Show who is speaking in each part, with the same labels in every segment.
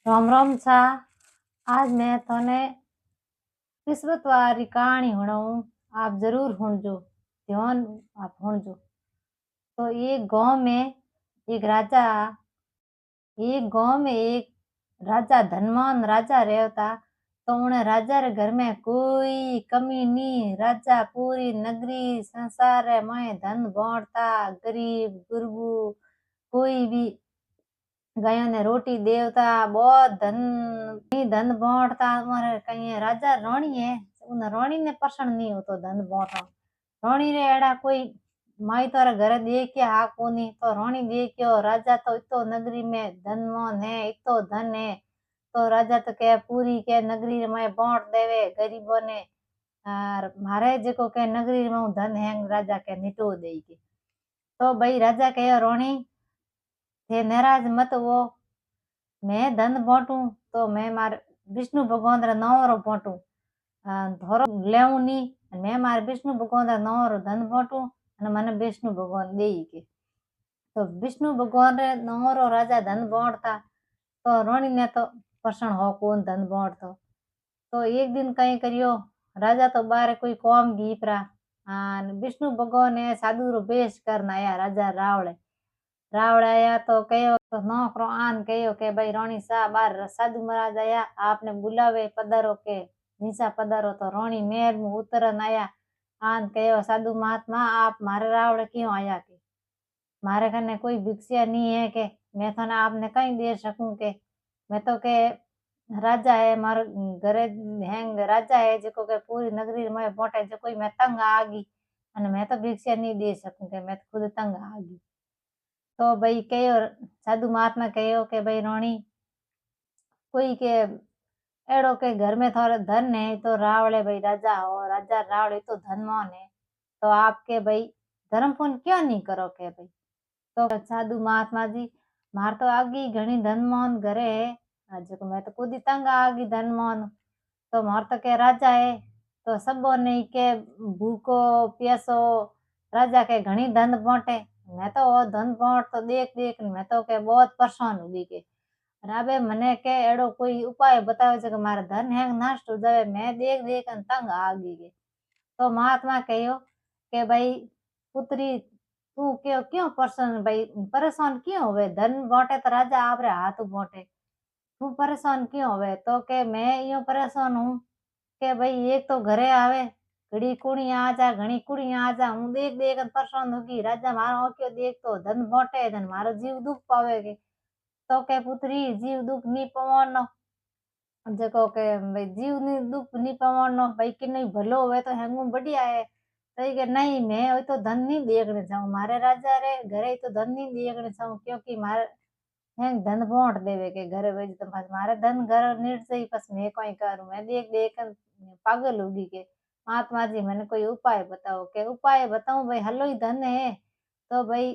Speaker 1: राम राम सा। आज मैं थोने किस्मत वाली कहानी सुनाऊं। आप जरूर सुनजो, ध्यान आप सुनजो। तो एक गांव में एक राजा धनवान राजा रहता। तो उन्हें राजा रे घर में कोई कमी नहीं। राजा पूरी नगरी संसार में धन बांटता। गरीब गुरबू कोई भी गायों ने रोटी देवता बहुत धन बांटता। हमारे कहीं राजा रानी है, उन रानी ने पसंद नहीं होतो धन बांटो। रानी रे एड़ा कोई माई तोरे घरे देख के आ कोनी। तो रानी देखियो राजा तो इतो नगरी में धनवान है, इतो धन है। तो राजा तो कहे पूरी के नगरी में बांट देवे गरीबों ने। और मारे जेको के नगरी में धन है राजा के निटो दे के। तो भाई राजा कहे रानी थे नाराज मत वो, मैं धन बांटू तो मैं मारे विष्णु भगवान रे नाम रो बांटू। धोरो लेऊ नी, मैं मारे विष्णु भगवान रे नाम रो धन बांटू अने मने विष्णु भगवान देई के। तो विष्णु भगवान रे नाम रो राजा धन बांटता। तो रानी ने तो प्रसन्न हो कौन धन बांटतो। तो एक दिन कई करियो, राजा तो बारे कोई काम गीपरा। विष्णु भगवान ने साधु रो वेश करन आया राजा रावण आया। तो कहो तो नौकरो आन कहो के भाई रानी सा बार साधु महाराज आया, आपने बुलावे पधारो के नीचा पधारो। तो रानी महल में उतरन आया। आन कहो साधु महात्मा आप मारे रावण क्यों आया के मारे कने कोई भिक्षा नहीं है के मैं तो ना आपने कहीं दे सकूं के मैं तो के राजा है मारे घरे हैंग राजा है जो के पूरी नगरी में बांटे जो कोई मैं तंग आ गई अने मैं तो भिक्षा नहीं दे सकूं के मैं तो खुद तंग आ गई। तो भाई कहो साधु महात्मा कहो के भाई रानी कोई के एड़ो के घर में थोड़ा धन है तो रावण है भाई राजा हो राजा रावण तो धनवान है। तो आपके भाई धर्म पुण्य क्यों नहीं करो के भाई। तो साधु महात्मा जी मार तो आगी घनी धनवान घरे है आज को मैं तो खुद ही तंग आगी धनवान। तो मार तो के राजा है तो सबो नहीं के भूको प्यासो राजा के घनी धन बांटे। मैं तो वो धन बांट तो देख देख मैं तो के बहुत परेशान हो गई के राबे मने के एड़ो कोई उपाय बतावे छे के मारे धन है नष्ट हो जावे मैं देख देख तंग आ गई के। तो महात्मा कहो के भाई पुत्री तू क्यों क्यों परेशान क्यों होवे धन बांटे तो राजा आपरे हाथ बांटे तू परेशान क्यों होवे। तो के मैं यूं परेशान हूँ के भाई एक तो घरे आवे घड़ी कुड़ी आ जा घणी कुड़ी आ जा हूँ देख देख परेशान होगी राजा मारो क्यों देख तो धन बांटे धन मारो जीव दुख पावे के। तो के पुत्री जीव दुख नी पवानो जको के भाई जीव नी दुख नी पवानो भाई किन्ने भलो होवे तो हेंगू बढ़िया है। तो के नहीं मैं वो तो धन नहीं देखने चाहूँ मारे राजा रे घरे तो धन नहीं देखने चाहूँ क्योंकि मारे हैं धन बांट देवे के घरे वही तो मारे धन घर नीट से ही बस मैं कोई करूँ मैं देख देख पागल होगी के महात्मा जी मैंने कोई उपाय बताओ के उपाय बताऊं भाई हलो ही धन है। तो भाई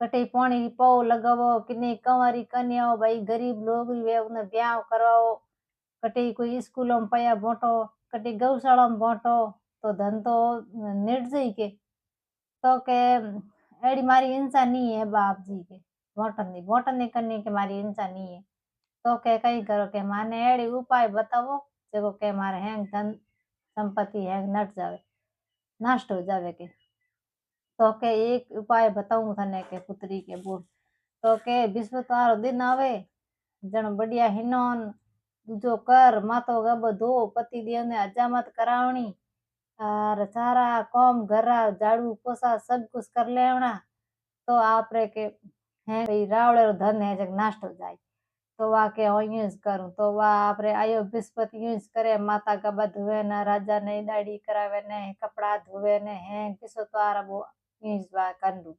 Speaker 1: कटे पानी री पौ लगावो किन्ने कंवारी कन्याओ भाई गरीब लोग वे उन्हें ब्याह करवाओ कटे कोई स्कूलों में पया बांटो कटे गौशाला में बांटो तो धन तो नेट जाई के। तो के एड़ी मारी इंसान नहीं है बाप जी के बोटन नहीं करने के मारी इंसान नहीं है। तो के कई करो के माने एड़ी उपाय बताओ जो के मारे हैं धन संपत्ति है नट जावे नष्ट हो जावे के। तो के एक उपाय बताऊं थने के पुत्री के बोल। तो के विश्वतारो दिन आवे जन बढ़िया हिनोन दूजो कर मातो गब धो पति देव ने हजामत करावनी और सारा काम घर झाड़ू पोछा सब कुछ कर लेवना। तो आप रे के है भाई रावण रो धन है जग नष्ट हो जाए। तो वा के यूज करूं तो वा आपरे आयो बृहस्पति यूज करे माता गबा धोवे न राजा ने दाढ़ी करावे ने कपड़ा धोवे ने है किसो तो आरा वो यूज वा कंडू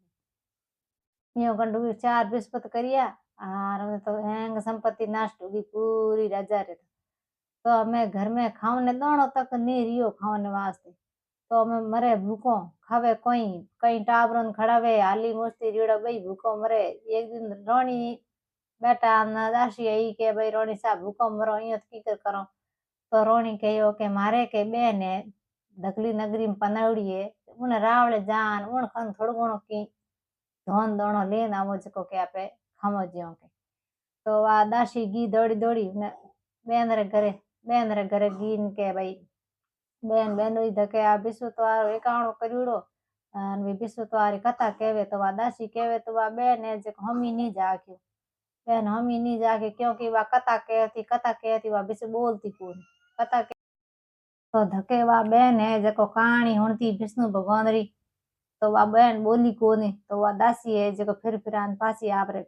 Speaker 1: यो कंडू चार बृहस्पति करिया और तो हैंग संपत्ति नष्ट होगी पूरी राजा रे। तो हमें घर में खाने दाणो तक नहीं रियो खाने वास्ते। तो हमें मरे भूखो खावे कोई कई टाबरन खड़ावे हाली मस्ती रीड़ो भाई भूखो मरे। एक दिन रानी बेटा न दासी आई के भाई रानी साहब भूखो मरो अँ की करो। तो रानी कहो के मारे के बेन है धकली नगरी में पनावड़ी है उन रावले जान उन खन थोड़ो घणो की धन दाणो लेन आवो जको के आपे खामो ज्यो के। तो आ दासी गी दौड़ी दौड़ी ने बेन रे घरे गीन के भाई बेन बेन धके आ विश्व त्वारो एकाणो कर्योड़ो अने विश्व त्वारी कथा केवे तो वा दासी केवे तो वा बेन ए जे हमी नी जाग्यो बेन हमी नी जागे क्योंकि वा कथा कहती वा विश्व बोलती कोनी कथा तो धके वा बेन है जको कहानी हुणती विष्णु भगवान री तो वा बेन बोली कोनी तो वा दासी है जको फिर फिरान पासी आपरे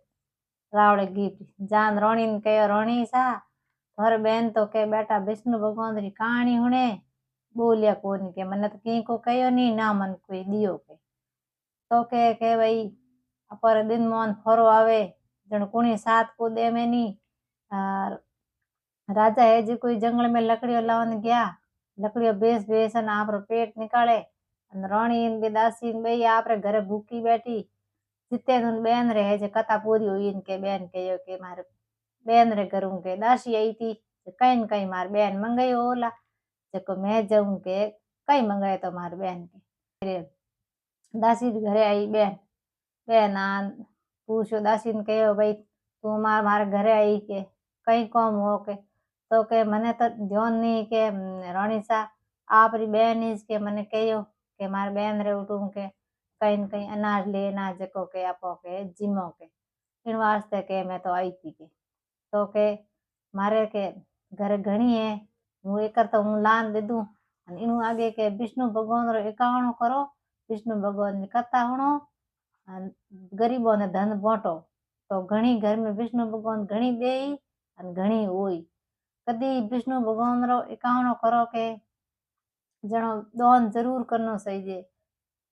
Speaker 1: रावड़े गीत जान रोणी ने कहो रोणी सा थारे बेन तो के बेटा विष्णु भगवान री कहानी हुणे बोलिया कोनी के मने तो की को कहो नी ना मन कोई दियो के तो के भाई अपर दिन मोन फरो आवे जण कुणी साथ को दे में नी राजा है जी कोई जंगल में लकड़ियों लावन गया लकड़ियों बेस बेस ने आपरो पेट निकाले राणी ने दासी ने बई आपरे घरे भूखी बैठी जिते बेन रे जे कथा पूरी हुई के बेन कहो के मारे बेन रे घरू के दासी आई थी कई कई मार बेन मंगाई ओला जको मैं जाऊं के कई मंगाए तो मार बेन के दासी घरे आई बेन बेन पूछो दासी ने कहो भाई तू मारे घरे आई के कई कौम हो के तो के मने तो ध्यान नहीं के राणी सा आपरी बेन इज के मने कहो के मारे बेन रे उठूं के कहीं अनाज लेना जको के आपो के जिमो के इन वास्ते के मैं तो आई थी के तो के मारे के घर घणी है हूँ एक तो हूँ लान दे दूं इनू आगे के विष्णु भगवान रो एकावणो करो विष्णु भगवान की कथा हुणो गरीबों ने धन बांटो तो घणी घर में विष्णु भगवान घणी देई अन घणी होई कदी विष्णु भगवान रो एकावणो करो के जणो दान जरूर करनो चाहिए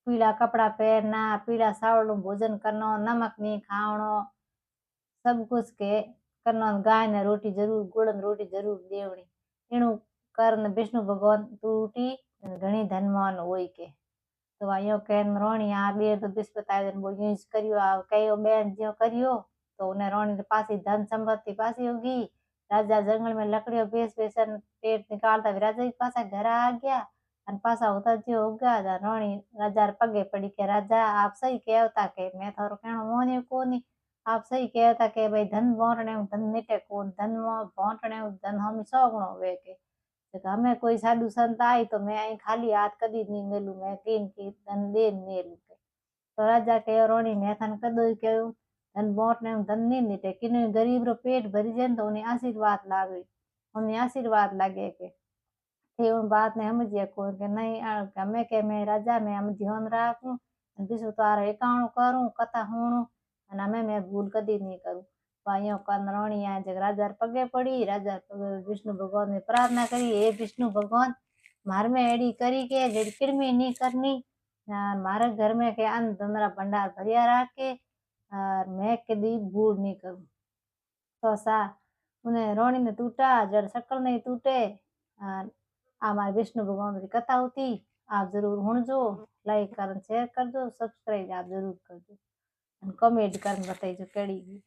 Speaker 1: पीला कपड़ा पहनना पीला चावल भोजन करनो नमक नहीं खावणो सब कुछ के करनो गाय ने रोटी जरूर गुड़ ने रोटी जरूर देवणी इणु करन विष्णु भगवान टूटी घणी धनवान होई के तो आयो कहन रोणी आ बे तो बिस्पताय वो यूज करियो आ कयो बेन जो करियो तो उन्हें रोणी के पास ही धन संपत्ति पासी होगी राजा जंगल में लकड़ियों बेच बेचन पेट निकालता राजा के पास घर आ गया अन पासा होता जो होगा रोणी राजा पगे पड़ी के राजा आप सही कहता के मैं थारो कहणो मोने कोनी आप सही कहता के भाई धन बांटने धन निटे कोन धन बांटने धन हम 100 गुणो वे के हमें कोई साधु संत आई तो मैं आई खाली हाथ कदी नहीं मेलू मैं तीन की धन दे मेलू के तो राजा के रोणी मैं थन कदो कहूं धन बांटने धन नहीं निटे किन गरीब रो पेट भरी जाए तो उन्हें आशीर्वाद लागे उन्हें आशीर्वाद लगे के थे उन बात ने समझिए को के नहीं हमें के मैं राजा मैं हम ध्यान राखूं विश्व तार एकाणु करूं कथा हुणू अने हमें मैं भूल कदी नहीं करूं भाइयों कंदरोणी आ जग राजा पगे पड़ी राजा विष्णु भगवान ने प्रार्थना करी हे विष्णु भगवान मार में एड़ी करी के जेड़ी किड़मी नहीं करनी मारे घर में के अन्न धंधरा भंडार भरिया राखे और मैं कदी भूल नहीं करूं तो सा उन्हें रोणी ने टूटा जड़ शकल नहीं टूटे हमारे विष्णु भगवान की कथा होती आप जरूर हुणजो लाइक कर शेयर कर दो सब्सक्राइब आप जरूर कर दो कमेंट कर बताइए केड़ी